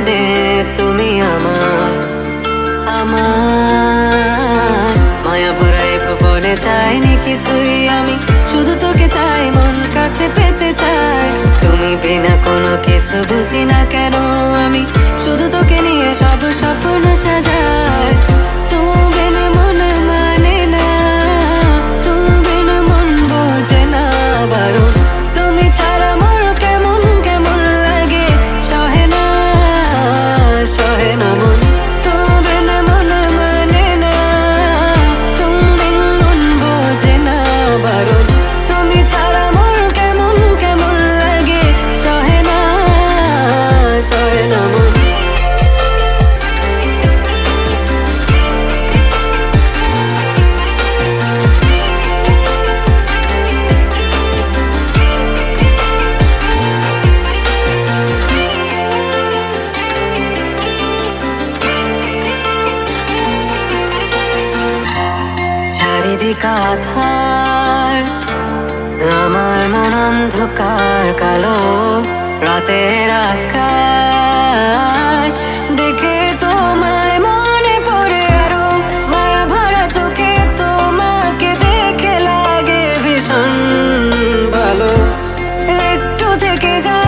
প্রাণে তুমি আমার আমার মায়া ভরা এ ভুবনে চাইনি কিছুই আমি, শুধু তোকে চাই, মন কাছে পেতে চাই। তুমি বিনা কোনো কিছু বুঝি না কেন আমি, শুধু তোকে নিয়ে সব স্বপ্ন সাজাই। তুমি বিনে মন মানে না, তুমি বিনে মন বোঝে না বারণ। তুমি ছাড়া মোর কেমন কেমন লাগে, সহে না সহে না মন। তুমি বিনে মন মানে না, তুমি বিনে মন বোঝে না বারণ। তুমি ছাড়া মোর কেমন কেমন লাগে, সহে না সহে না মন। চারিদিক আধার, আমার মন অন্ধকার কালো, রাতের আকাশ দেখে তোমায় মনে পড়ে আরো, মায়া ভরা চোখে তোমাকে দেখে লাগে ভীষণ ভালো। একটু থেকে যা